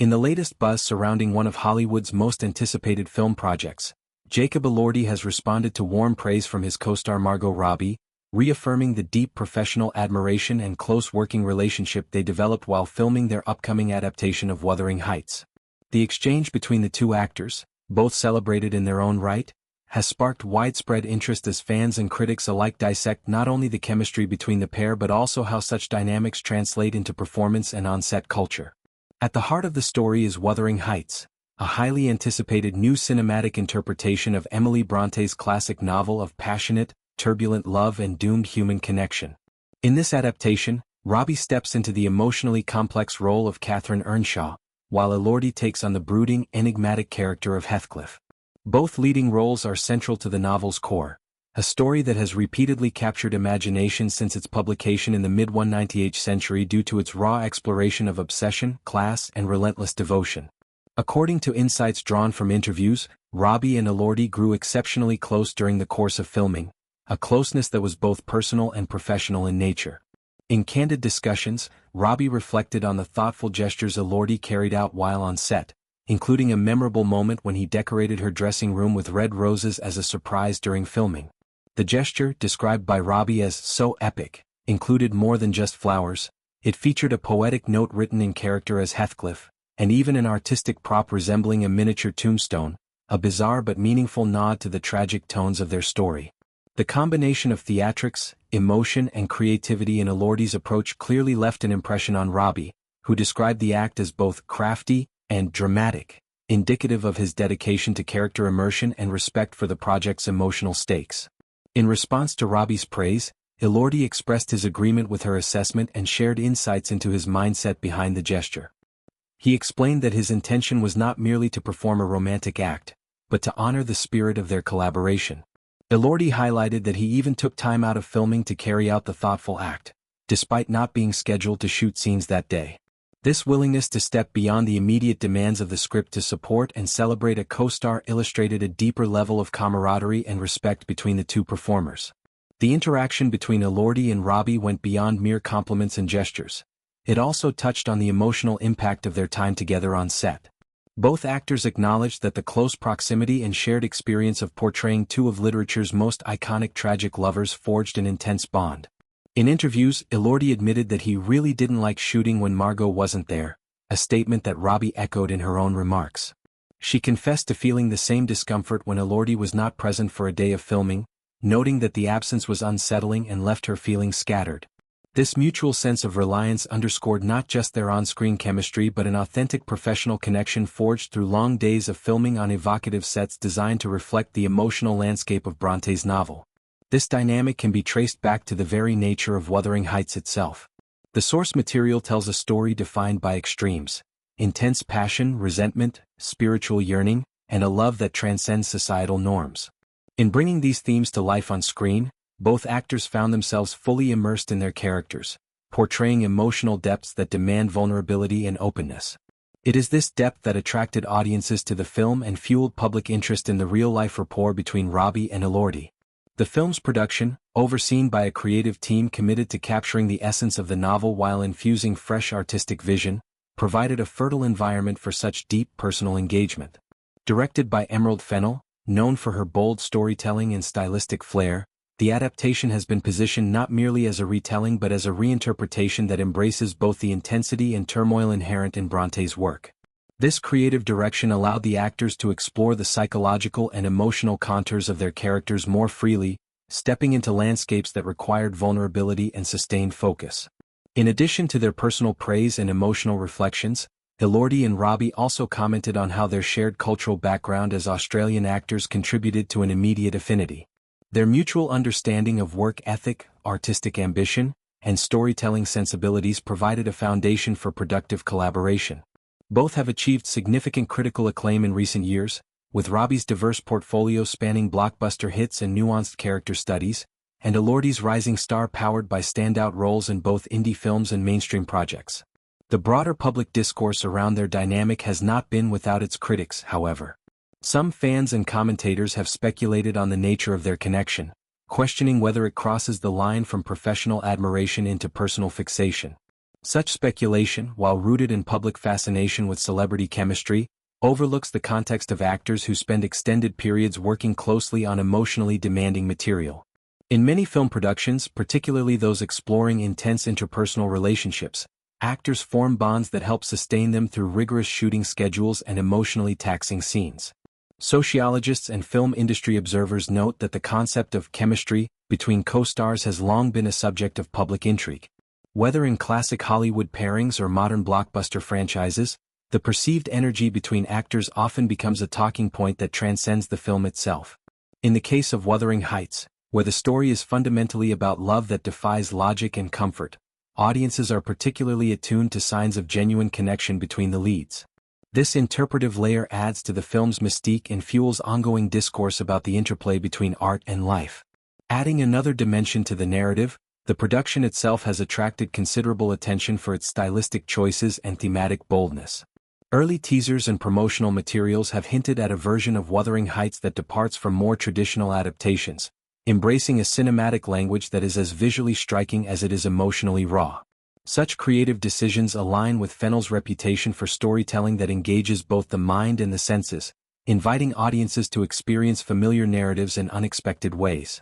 In the latest buzz surrounding one of Hollywood's most anticipated film projects, Jacob Elordi has responded to warm praise from his co-star Margot Robbie, reaffirming the deep professional admiration and close working relationship they developed while filming their upcoming adaptation of Wuthering Heights. The exchange between the two actors, both celebrated in their own right, has sparked widespread interest as fans and critics alike dissect not only the chemistry between the pair but also how such dynamics translate into performance and on-set culture. At the heart of the story is Wuthering Heights, a highly anticipated new cinematic interpretation of Emily Bronte's classic novel of passionate, turbulent love and doomed human connection. In this adaptation, Robbie steps into the emotionally complex role of Catherine Earnshaw, while Elordi takes on the brooding, enigmatic character of Heathcliff. Both leading roles are central to the novel's core, a story that has repeatedly captured imagination since its publication in the mid-19th century due to its raw exploration of obsession, class, and relentless devotion. According to insights drawn from interviews, Robbie and Elordi grew exceptionally close during the course of filming, a closeness that was both personal and professional in nature. In candid discussions, Robbie reflected on the thoughtful gestures Elordi carried out while on set, including a memorable moment when he decorated her dressing room with red roses as a surprise during filming. The gesture, described by Robbie as so epic, included more than just flowers. It featured a poetic note written in character as Heathcliff, and even an artistic prop resembling a miniature tombstone, a bizarre but meaningful nod to the tragic tones of their story. The combination of theatrics, emotion and creativity in Elordi's approach clearly left an impression on Robbie, who described the act as both crafty and dramatic, indicative of his dedication to character immersion and respect for the project's emotional stakes. In response to Robbie's praise, Elordi expressed his agreement with her assessment and shared insights into his mindset behind the gesture. He explained that his intention was not merely to perform a romantic act, but to honor the spirit of their collaboration. Elordi highlighted that he even took time out of filming to carry out the thoughtful act, despite not being scheduled to shoot scenes that day. This willingness to step beyond the immediate demands of the script to support and celebrate a co-star illustrated a deeper level of camaraderie and respect between the two performers. The interaction between Elordi and Robbie went beyond mere compliments and gestures. It also touched on the emotional impact of their time together on set. Both actors acknowledged that the close proximity and shared experience of portraying two of literature's most iconic tragic lovers forged an intense bond. In interviews, Elordi admitted that he really didn't like shooting when Margot wasn't there, a statement that Robbie echoed in her own remarks. She confessed to feeling the same discomfort when Elordi was not present for a day of filming, noting that the absence was unsettling and left her feeling scattered. This mutual sense of reliance underscored not just their on-screen chemistry but an authentic professional connection forged through long days of filming on evocative sets designed to reflect the emotional landscape of Bronte's novel. This dynamic can be traced back to the very nature of Wuthering Heights itself. The source material tells a story defined by extremes: intense passion, resentment, spiritual yearning, and a love that transcends societal norms. In bringing these themes to life on screen, both actors found themselves fully immersed in their characters, portraying emotional depths that demand vulnerability and openness. It is this depth that attracted audiences to the film and fueled public interest in the real-life rapport between Robbie and Elordi. The film's production, overseen by a creative team committed to capturing the essence of the novel while infusing fresh artistic vision, provided a fertile environment for such deep personal engagement. Directed by Emerald Fennell, known for her bold storytelling and stylistic flair, the adaptation has been positioned not merely as a retelling but as a reinterpretation that embraces both the intensity and turmoil inherent in Bronte's work. This creative direction allowed the actors to explore the psychological and emotional contours of their characters more freely, stepping into landscapes that required vulnerability and sustained focus. In addition to their personal praise and emotional reflections, Elordi and Robbie also commented on how their shared cultural background as Australian actors contributed to an immediate affinity. Their mutual understanding of work ethic, artistic ambition, and storytelling sensibilities provided a foundation for productive collaboration. Both have achieved significant critical acclaim in recent years, with Robbie's diverse portfolio spanning blockbuster hits and nuanced character studies, and Elordi's rising star powered by standout roles in both indie films and mainstream projects. The broader public discourse around their dynamic has not been without its critics, however. Some fans and commentators have speculated on the nature of their connection, questioning whether it crosses the line from professional admiration into personal fixation. Such speculation, while rooted in public fascination with celebrity chemistry, overlooks the context of actors who spend extended periods working closely on emotionally demanding material. In many film productions, particularly those exploring intense interpersonal relationships, actors form bonds that help sustain them through rigorous shooting schedules and emotionally taxing scenes. Sociologists and film industry observers note that the concept of chemistry between co-stars has long been a subject of public intrigue. Whether in classic Hollywood pairings or modern blockbuster franchises, the perceived energy between actors often becomes a talking point that transcends the film itself. In the case of Wuthering Heights, where the story is fundamentally about love that defies logic and comfort, audiences are particularly attuned to signs of genuine connection between the leads. This interpretive layer adds to the film's mystique and fuels ongoing discourse about the interplay between art and life. Adding another dimension to the narrative, the production itself has attracted considerable attention for its stylistic choices and thematic boldness. Early teasers and promotional materials have hinted at a version of Wuthering Heights that departs from more traditional adaptations, embracing a cinematic language that is as visually striking as it is emotionally raw. Such creative decisions align with Fennell's reputation for storytelling that engages both the mind and the senses, inviting audiences to experience familiar narratives in unexpected ways.